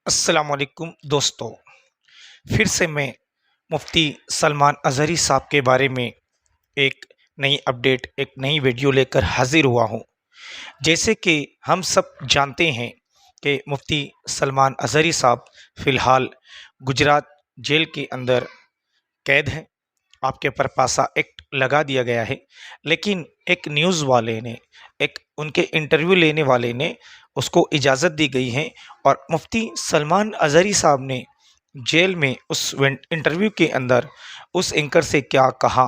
अस्सलाम वालेकुम दोस्तों। फिर से मैं मुफ्ती सलमान अज़हरी साहब के बारे में एक नई अपडेट, एक नई वीडियो लेकर हाजिर हुआ हूँ। जैसे कि हम सब जानते हैं कि मुफ्ती सलमान अज़हरी साहब फ़िलहाल गुजरात जेल के अंदर कैद हैं। आपके परपासा एक्ट लगा दिया गया है, लेकिन एक न्यूज़ वाले ने, एक उनके इंटरव्यू लेने वाले ने उसको इजाज़त दी गई है और मुफ्ती सलमान अज़हरी साहब ने जेल में उस इंटरव्यू के अंदर उस एंकर से क्या कहा,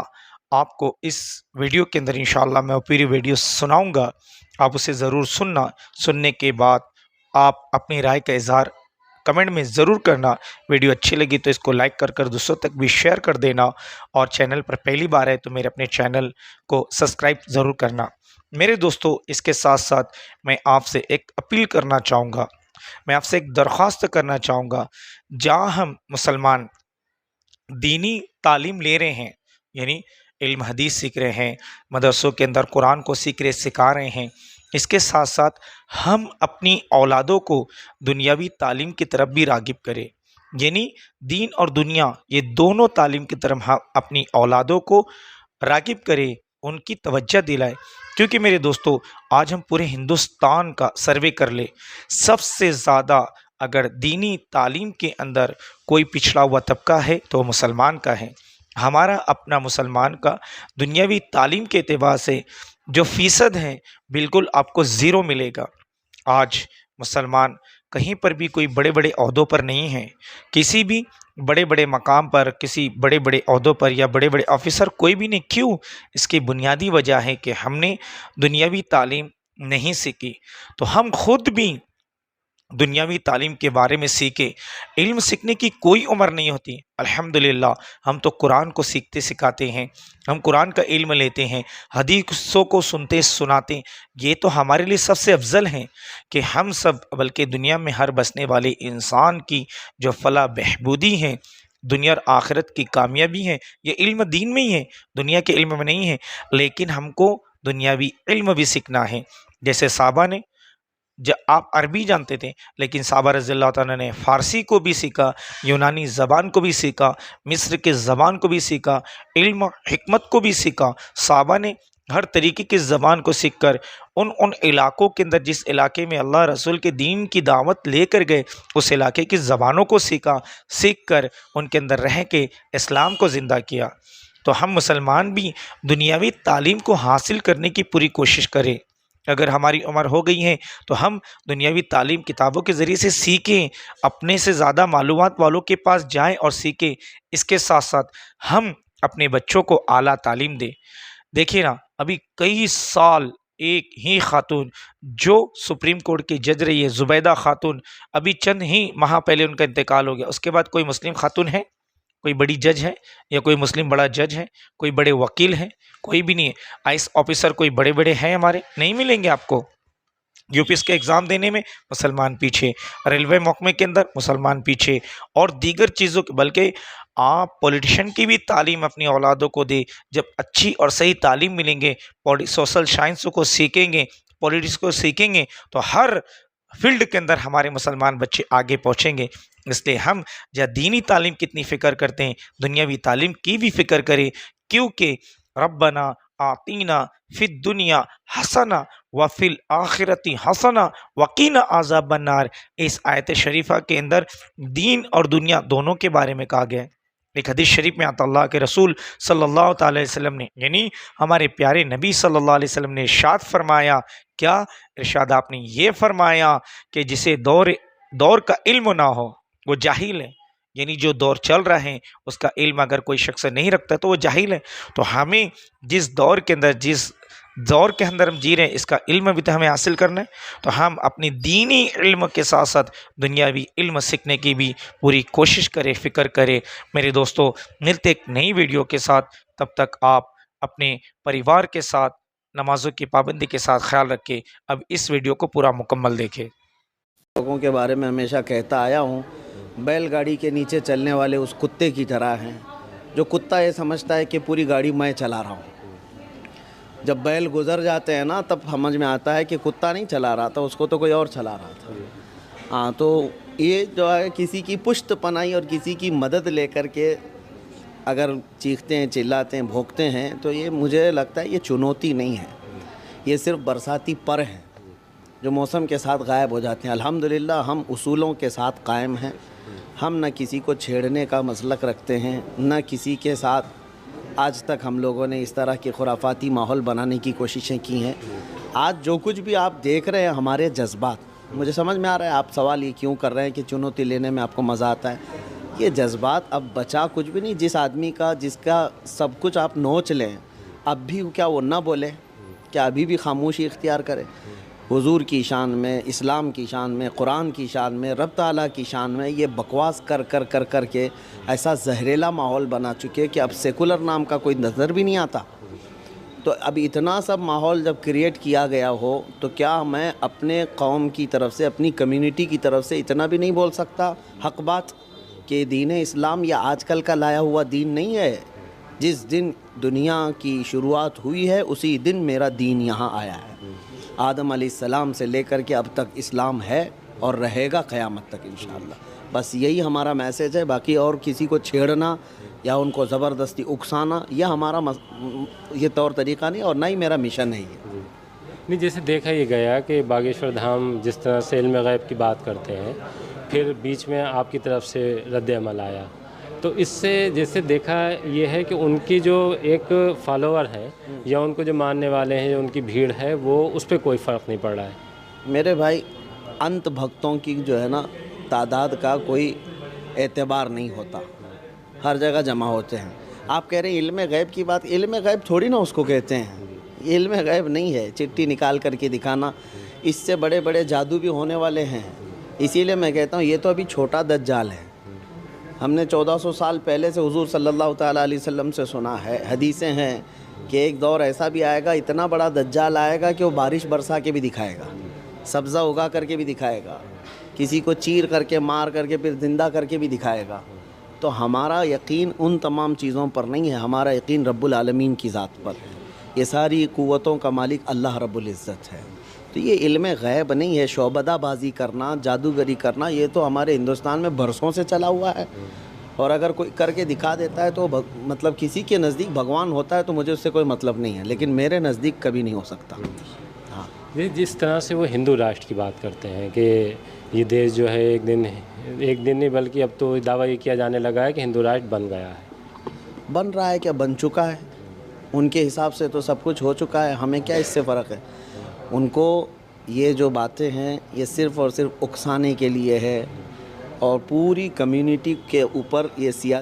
आपको इस वीडियो के अंदर इंशाअल्लाह मैं पूरी वीडियो सुनाऊंगा। आप उसे ज़रूर सुनना। सुनने के बाद आप अपनी राय का इज़हार कमेंट में ज़रूर करना। वीडियो अच्छी लगी तो इसको लाइक कर कर दूसरों तक भी शेयर कर देना, और चैनल पर पहली बार है तो मेरे अपने चैनल को सब्सक्राइब ज़रूर करना। मेरे दोस्तों, इसके साथ साथ मैं आपसे एक अपील करना चाहूँगा, मैं आपसे एक दरख्वास्त करना चाहूँगा। जहाँ हम मुसलमान दीनी तालीम ले रहे हैं, यानी इल्म हदीस सीख रहे हैं, मदरसों के अंदर कुरान को सीख रहे सिखा रहे हैं, इसके साथ साथ हम अपनी औलादों को दुनियावी तालीम की तरफ भी राग़िब करें। यानी दीन और दुनिया, ये दोनों तालीम की तरफ हम अपनी औलादों को राग़िब करें, उनकी तवज्जो दिलाएं। क्योंकि मेरे दोस्तों, आज हम पूरे हिंदुस्तान का सर्वे कर ले, सबसे ज़्यादा अगर दीनी तालीम के अंदर कोई पिछड़ा हुआ तबका है तो मुसलमान का है। हमारा अपना मुसलमान का दुनियावी तालीम के एतबार से जो फ़ीसद है, बिल्कुल आपको ज़ीरो मिलेगा। आज मुसलमान कहीं पर भी कोई बड़े बड़े ओहदों पर नहीं है। किसी भी बड़े बड़े मकाम पर, किसी बड़े बड़े ओहदों पर या बड़े बड़े ऑफिसर कोई भी नहीं। क्यों? इसकी बुनियादी वजह है कि हमने दुनियावी तालीम नहीं सीखी। तो हम खुद भी दुनियावी तालीम के बारे में सीखे। इल्म सीखने की कोई उम्र नहीं होती। अल्हम्दुलिल्लाह, हम तो कुरान को सीखते सिखाते हैं, हम कुरान का इल्म लेते हैं, हदीसों को सुनते सुनाते हैं। ये तो हमारे लिए सबसे अफजल हैं कि हम सब, बल्कि दुनिया में हर बसने वाले इंसान की जो फलाह बहबूदी है, दुनिया और आखिरत की कामयाबी है, ये इल्म दीन में ही है, दुनिया के इल्म में नहीं है। लेकिन हमको दुनियावी इल्म भी सीखना है। जैसे साहबा ने, आप अरबी जानते थे, लेकिन साहबा रज़ियल्लाहु तआला ने फ़ारसी को भी सीखा, यूनानी ज़बान को भी सीखा, मिस्र के ज़बान को भी सीखा, इल्म हिकमत को भी सीखा। साहबा ने हर तरीके की ज़बान को सीख कर उन उन इलाक़ों के अंदर, जिस इलाके में अल्लाह रसूल के दीन की दावत लेकर गए, उस इलाके की ज़बानों को सीखा, सीख कर उनके अंदर रह के इस्लाम को ज़िंदा किया। तो हम मुसलमान भी दुनियावी तालीम को हासिल करने की पूरी कोशिश करें। अगर हमारी उम्र हो गई है तो हम दुनियावी तालीम किताबों के ज़रिए से सीखें, अपने से ज़्यादा मालूमात वालों के पास जाएं और सीखें। इसके साथ साथ हम अपने बच्चों को आला तालीम दें। देखिए ना, अभी कई साल एक ही खातून जो सुप्रीम कोर्ट की जज रही है, ज़ुबैदा खातून, अभी चंद ही माह पहले उनका इंतकाल हो गया। उसके बाद कोई मुस्लिम खातून है, कोई बड़ी जज है, या कोई मुस्लिम बड़ा जज है, कोई बड़े वकील हैं? कोई भी नहीं है। आईएएस ऑफिसर कोई बड़े बड़े हैं हमारे? नहीं मिलेंगे आपको। यूपीएससी के एग्ज़ाम देने में मुसलमान पीछे, रेलवे महकमे के अंदर मुसलमान पीछे, और दीगर चीज़ों के, बल्कि आप पॉलिटिशियन की भी तालीम अपनी औलादों को दे। जब अच्छी और सही तालीम मिलेंगे, सोशल साइंस को सीखेंगे, पॉलिटिक्स को सीखेंगे, तो हर फील्ड के अंदर हमारे मुसलमान बच्चे आगे पहुँचेंगे। इसलिए हम जहाँ दीनी तालीम कितनी फ़िक्र करते हैं, दुनियावी तालीम की भी फ़िक्र करें। क्योंकि रब्बना आतीना फिद दुनिया हसना व फिल आखिरती हसना वकीना आज़ाबन्नार, इस आयत शरीफा के अंदर दीन और दुनिया दोनों के बारे में कहा गया है। एक हदीस शरीफ में आता, अल्लाह के रसूल सल्लल्लाहु अलैहि वसल्लम ने, यानी हमारे प्यारे नबी सल्लल्लाहु अलैहि वसल्लम ने इरशाद फरमाया। क्या इरशाद? आपने ये फरमाया कि जिसे दौर का इल्म ना हो वो जाहिल है। यानी जो दौर चल रहा है उसका इल्म अगर कोई शख्स नहीं रखता तो वो जाहिल है। तो हमें जिस दौर के अंदर, जिस दौर के अंदर हम जी रहे हैं, इसका इल्म भी तो हमें हासिल करना है। तो हम अपनी दीनी इल्म के साथ साथ दुनियावी इल्म सीखने की भी पूरी कोशिश करें, फ़िक्र करें। मेरे दोस्तों, मिलते एक नई वीडियो के साथ, तब तक आप अपने परिवार के साथ नमाज़ों की पाबंदी के साथ ख्याल रखें। अब इस वीडियो को पूरा मुकम्मल देखें। लोगों के बारे में हमेशा कहता आया हूँ, बैलगाड़ी के नीचे चलने वाले उस कुत्ते की तरह हैं, जो कुत्ता ये समझता है कि पूरी गाड़ी मैं चला रहा हूँ। जब बैल गुजर जाते हैं ना, तब समझ में आता है कि कुत्ता नहीं चला रहा था, उसको तो कोई और चला रहा था। हाँ, तो یہ جو ہے کسی کی پشت پناہی اور کسی کی مدد لے کر کے اگر چیختے ہیں چلاتے ہیں بھونکتے ہیں تو یہ مجھے لگتا ہے یہ چنوتی نہیں ہے، یہ صرف برساتی پر ہیں جو موسم کے ساتھ غائب ہو جاتے ہیں۔ الحمدللہ ہم اصولوں کے ساتھ قائم ہیں، ہم نہ کسی کو چھیڑنے کا مسلک رکھتے ہیں، نہ کسی کے ساتھ آج تک ہم لوگوں نے اس طرح کے خرافاتی ماحول بنانے کی کوششیں کی ہیں۔ آج جو کچھ بھی آپ دیکھ رہے ہیں ہمارے جذبات، مجھے سمجھ میں آ رہا ہے آپ سوال یہ کیوں کر رہے ہیں کہ چنوتی لینے میں آپ کو مزہ آتا ہے، یہ جذبات اب بچا کچھ بھی نہیں۔ جس آدمی کا جس کا سب کچھ آپ نوچ لیں، اب بھی کیا وہ نہ بولے؟ کیا ابھی بھی خاموشی اختیار کرے؟ حضور کی شان میں، اسلام کی شان میں، قرآن کی شان میں، رب تعالیٰ کی شان میں یہ بکواس کر کے ایسا زہریلا ماحول بنا چکے کہ اب سیکولر نام کا کوئی نظر بھی نہیں آتا۔ تو اب اتنا سب ماحول جب کریٹ کیا گیا ہو تو کیا میں اپنے قوم کی طرف سے، اپنی کمیونٹی کی طرف سے اتنا بھی نہیں بول سکتا حق بات کہ دین اسلام یہ آج کل کا لایا ہوا دین نہیں ہے؟ جس دن دنیا کی شروعات ہوئی ہے اسی دن میرا دین یہاں آیا ہے۔ آدم علیہ السلام سے لے کر کے اب تک اسلام ہے اور رہے گا قیامت تک انشاءاللہ۔ بس یہی ہمارا میسیج ہے، باقی اور کسی کو چھیڑنا یا ان کو زبردستی اکسانا یہ ہمارا یہ طور طریقہ نہیں اور نہ ہی میرا مشن ہے یہ۔ نہیں، جیسے دیکھا یہ گیا کہ باگیشور دھام جس طرح سے علم غیب کی بات کرتے ہیں، پھر بیچ میں آپ کی طرف سے رد عمل آیا، تو اس سے جیسے دیکھا یہ ہے کہ ان کی جو ایک فالوور ہے یا ان کو جو ماننے والے ہیں، ان کی بھیڑ ہے، وہ اس پہ کوئی فرق نہیں پڑ رہا ہے۔ میرے بھائی انت بھکتوں کی جو ہے نا تعداد کا کوئی اعتبار نہیں ہوتا، ہر جگہ جمع ہوتے ہیں۔ آپ کہہ رہے ہیں علم غیب کی بات، علم غیب تھوڑی نا اس کو کہتے ہیں، یہ علم غیب نہیں ہے چٹھی نکال کر کے دکھانا، اس سے بڑے بڑے جادو بھی ہونے والے ہیں۔ اسی لیے میں کہتا ہوں یہ تو ابھی چھوٹا دجال ہے۔ ہم نے 1400 سال پہلے سے حضور صلی اللہ تعالیٰ علیہ وسلم سے سنا ہے، حدیثیں ہیں کہ ایک دور ایسا بھی آئے گا، اتنا بڑا دجال آئے گا کہ وہ بارش برسا کے بھی دکھائے گا، سبزہ اگا کر کے بھی دکھائے گا، کسی کو چیر کر کے مار کر کے پھر زندہ کر کے بھی دکھائے گا۔ تو ہمارا یقین ان تمام چیزوں پر نہیں ہے، ہمارا یقین رب العالمین کی ذات پر ہے۔ یہ ساری قوتوں کا مالک اللہ رب العزت ہے۔ تو یہ علم غیب نہیں ہے، شعبدہ بازی کرنا، جادوگری کرنا، یہ تو ہمارے ہندوستان میں برسوں سے چلا ہوا ہے، اور اگر کوئی کر کے دکھا دیتا ہے تو مطلب کسی کے نزدیک بھگوان ہوتا ہے تو مجھے اس سے کوئی مطلب نہیں ہے، لیکن میرے نزدیک کبھی نہیں ہو سکتا۔ ہاں، جس طرح سے وہ ہندو راشٹر کی بات کرتے ہیں کہ یہ دیش جو ہے ایک دن نہیں بلکہ اب تو دعویٰ یہ کیا جانے لگا ہے کہ ہندو راشٹر بن گیا ہے۔ بن رہا ہے کیا؟ بن چکا ہے، ان کے حساب سے تو سب کچھ ہو چکا ہے، ہمیں کیا اس سے فرق ہے؟ ان کو یہ جو باتیں ہیں یہ صرف اور صرف اکسانے کے لیے ہے، اور پوری کمیونٹی کے اوپر یہ